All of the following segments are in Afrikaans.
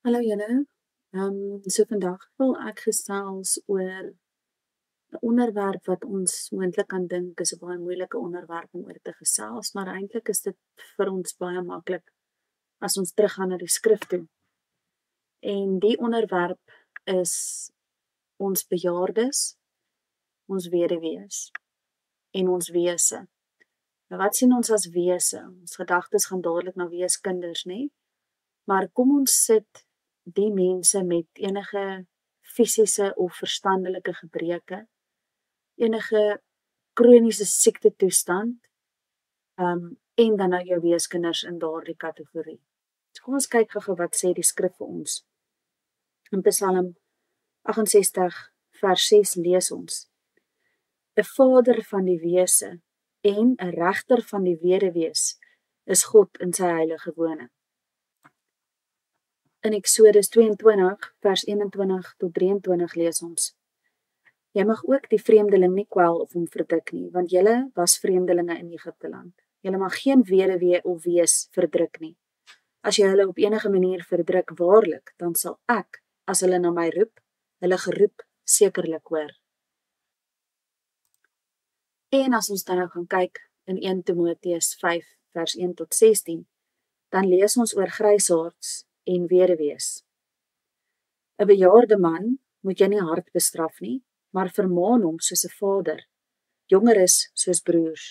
Hallo julle. So vandag wil ek gesels oor 'n onderwerp wat ons moontlik kan dink is 'n baie moeilike onderwerp om oor te gesels, maar eintlik is dit vir ons baie maklik as ons teruggaan na die skrif toe. En die onderwerp is ons bejaardes, ons weduwees en ons wese. Nou wat sien ons as wese? Ons gedagtes gaan dadelik na weeskinders, nê? Maar kom ons sit die mense met enige fisiese of verstandelike gebreke, enige kroniese siektetoestand, en dan nou jou weeskinders in daardie kategorie. So kom ons kyk gou-gou wat sê die skrif vir ons. In Psalm 68 vers 6 lees ons: 'n vader van die wese en 'n regter van die weduwees is God in sy heilige woning. In Eksodus 22 vers 21 tot 23 lees ons: Jy mag ook die vreemdeling nie kwel of hom verdruk nie, want julle was vreemdelinge in Egipte land. Julle mag geen weduwee of wees verdruk nie. As jy hulle op enige manier verdruk, waarlik, dan sal ek, as hulle na my roep, hulle geroep sekerlik hoor. En as ons dan nou gaan kyk in 1 Timoteus 5 vers 1 tot 16, dan lees ons oor grysaards en weduwees. 'n Bejaarde man moet jy nie hard bestraf nie, maar vermaan hom soos 'n vader, jongeres soos broers,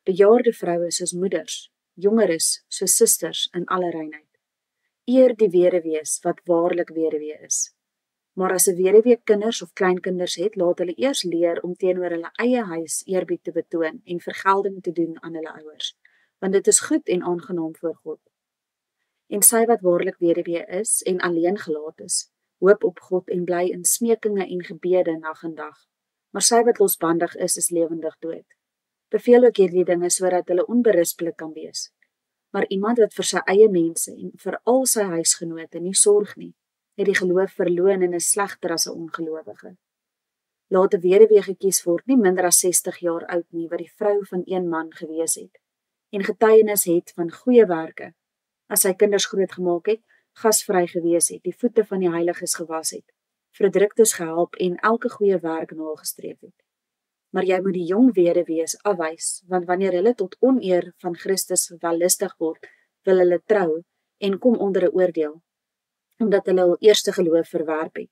bejaarde vroue soos moeders, jongeres soos susters in alle reinheid. Eer die weduwees wat waarlik weduwee is. Maar as 'n weduwee kinders of kleinkinders het, laat hulle eers leer om teenoor hulle eie huis eerbied te betoon en vergelding te doen aan hulle ouers, want dit is goed en aangenaam voor God. En sy wat waarlik weduwee is en alleen gelaat is, hoop op God en bly in smekinge en gebede nag en dag. Maar sy wat losbandig is lewendig dood. Beveel ook hierdie dinge sodat hulle onberispelik kan wees. Maar iemand wat vir sy eie mense en vir al sy huisgenote nie sorg nie, het die geloof verloon en is slegter as 'n ongelowige. Laat 'n weduwee gekies word nie minder as 60 jaar oud nie, wat die vrou van een man gewees het, en getuienis het van goeie werke, as sy kinders grootgemaak het, gasvry gewees het, die voete van die heiliges gewas het, verdruktes gehelp en elke goeie werk nagestreef het. Maar jy moet die jong weduwees afwys, want wanneer hulle tot oneer van Christus wellustig word, wil hulle trou en kom onder 'n oordeel, omdat hulle hul eerste geloof verwerp het.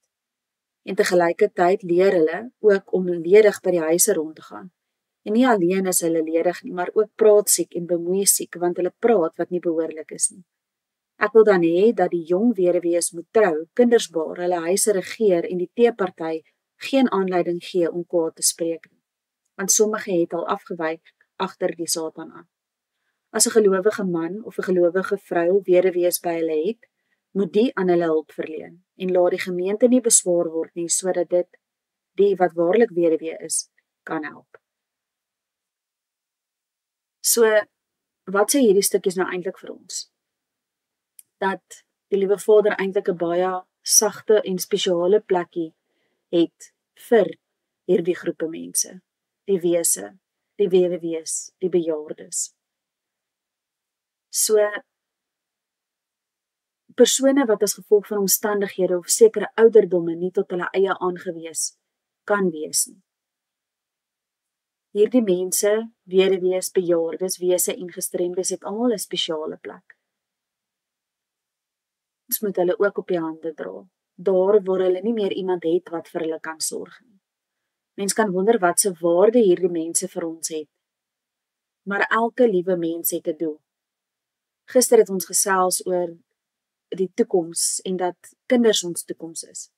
En tegelykertyd leer hulle ook om ledig by die huise rond te gaan. En nie alleen is hulle ledig nie, maar ook praatsiek en bemoeisiek, want hulle praat wat nie behoorlik is nie. Ek wil dan hê dat die jong weduwees moet trou, kinders baar, hulle huise regeer en die teeparty geen aanleiding gee om kwaad te spreek nie. Want sommige het al afgewyk agter die Satan aan. As 'n gelowige man of 'n gelowige vrou weduwees by hulle het, moet die aan hulle hulp verleen en laat die gemeente nie beswaar word nie, sodat dit die wat waarlik weduwee is, kan help. So, wat sê hierdie stukkies nou eintlik vir ons? Dat die liewe Vader eintlik 'n baie sagte en spesiale plekkie het vir hierdie groepe mense, die wese, die weduwees, die bejaardes. So, persone wat as gevolg van omstandighede of sekere ouderdomme nie tot hulle eie aangewees kan wees nie. Hierdie mense, weduwees, bejaardes, wese en gestremdes het almal 'n spesiale plek. Ons moet hulle ook op die hande dra, daar waar hulle nie meer iemand het wat vir hulle kan sorg nie. Mens kan wonder wat se waarde hierdie mense vir ons het. Maar elke liewe mens het 'n doel. Gister het ons gesels oor die toekoms en dat kinders ons toekoms is.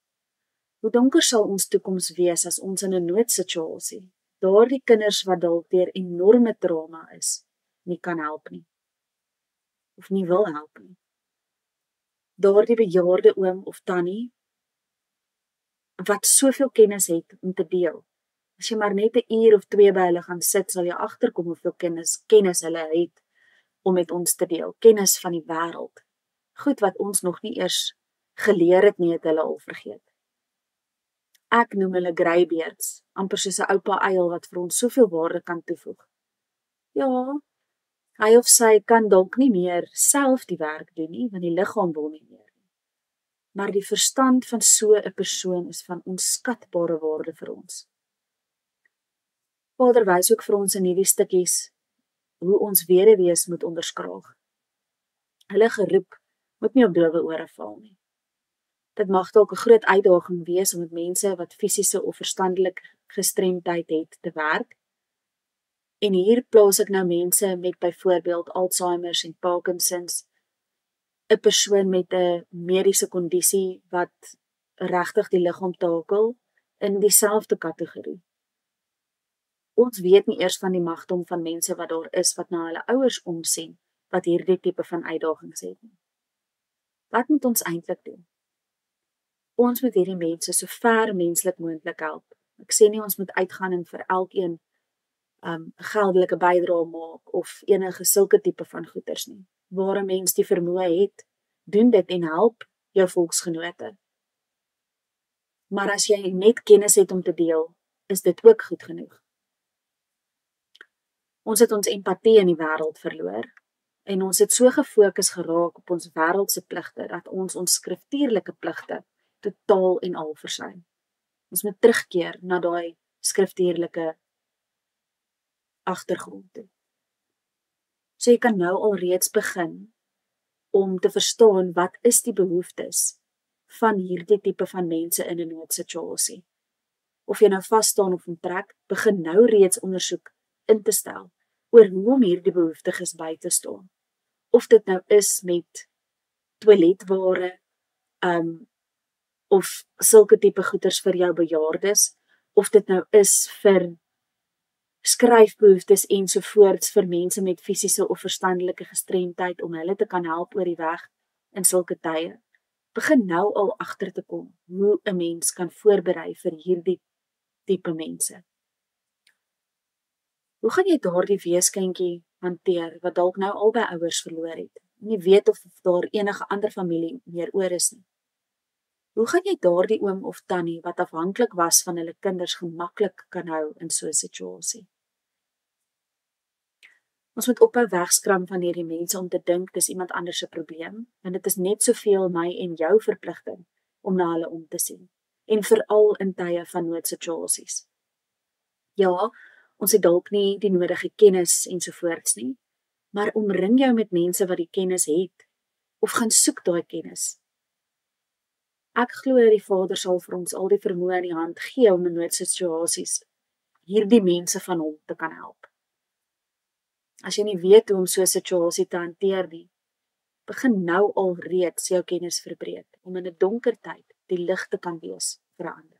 Hoe donker sal ons toekoms wees as ons in 'n noodsituasie, daardie kinders wat dalk deur enorme trauma is, nie kan help nie. Of nie wil help nie. Daardie bejaarde oom of tannie, wat soveel kennis het om te deel. As jy maar net 'n uur of 2 by hulle gaan sit, sal jy agterkom hoeveel kennis hulle het om met ons te deel. Kennis van die wêreld. Goed wat ons nog nie eers geleer het nie, het hulle al vergeet. Ek noem hulle greybeards, amper soos 'n oupa uil wat vir ons soveel waarde kan toevoeg. Ja, hy of sy kan dalk nie meer self die werk doen nie, want die liggaam wil nie meer nie. maar die verstand van so 'n persoon is van onskatbare waarde vir ons. Vader wys ook vir ons in hierdie stukkies hoe ons weduwees moet onderskraag. Hulle geroep moet nie op dowe ore val nie. Dit mag dalk 'n groot uitdaging wees om met mense wat fisiese of verstandelike gestremdheid het te werk. En hier plaas ek nou mense met byvoorbeeld Alzheimer's en Parkinson's, 'n persoon met 'n mediese kondisie wat regtig die liggaam takel in dieselfde kategorie. Ons weet nie eers van die magdom van mense wat daar is wat na hulle ouers omsien wat hierdie tipe van uitdagings het nie. Wat moet ons eintlik doen? Ons moet hierdie mense so ver menslik moontlik help. Ek sê nie ons moet uitgaan en vir elkeen 'n geldelike bydrae maak of enige sulke tipe van goeders nie. Waar 'n mens die vermoë het, doen dit en help jou volksgenote. Maar as jy net kennis het om te deel, is dit ook goed genoeg. Ons het ons empatie in die wêreld verloor en ons het so gefokus geraak op ons wêreldse pligte dat ons skriftuurlike pligte totaal en al versuim. Ons moet terugkeer na daai skriftuurlike agtergrond toe. So jy kan nou al reeds begin om te verstaan wat is die behoeftes van hierdie tipe van mense in 'n noodsituasie. Of jy nou vas staan of onttrek, begin nou reeds ondersoek in te stel oor hoe om hierdie behoeftiges by te staan. Of dit nou is met toiletware, of sulke tipe goeders vir jou bejaardes, of dit nou is vir skryfbehoeftes ensovoorts vir mense met fisiese of verstandelike gestremdheid om hulle te kan help oor die weg in sulke tye. Begin nou al agter te kom hoe 'n mens kan voorberei vir hierdie tipe mense. Hoe gaan jy daardie weeskindjie hanteer wat dalk nou albei ouers verloor het? Nie weet of daar enige ander familie meer oor is nie. Hoe gaan jy daardie oom of tannie wat afhanklik was van hulle kinders gemaklik kan hou in so 'n situasie? Ons moet ophou wegskram van hierdie mense om te dink dis iemand anders se probleem, want dit is net soveel my en jou verpligting om na hulle om te sien, en veral in tye van noodsituasies. Ja, ons het dalk nie die nodige kennis ensovoorts nie, maar omring jou met mense wat die kennis het, of gaan soek daai kennis. Ek glo die Vader sal vir ons al die vermoë in die hand gee om in noodsituasies hierdie mense van hom te kan help. As jy nie weet hoe om so 'n situasie te hanteer nie, begin nou al reeds jou kennis verbreek om in 'n donker tyd die lig te kan wees vir ander.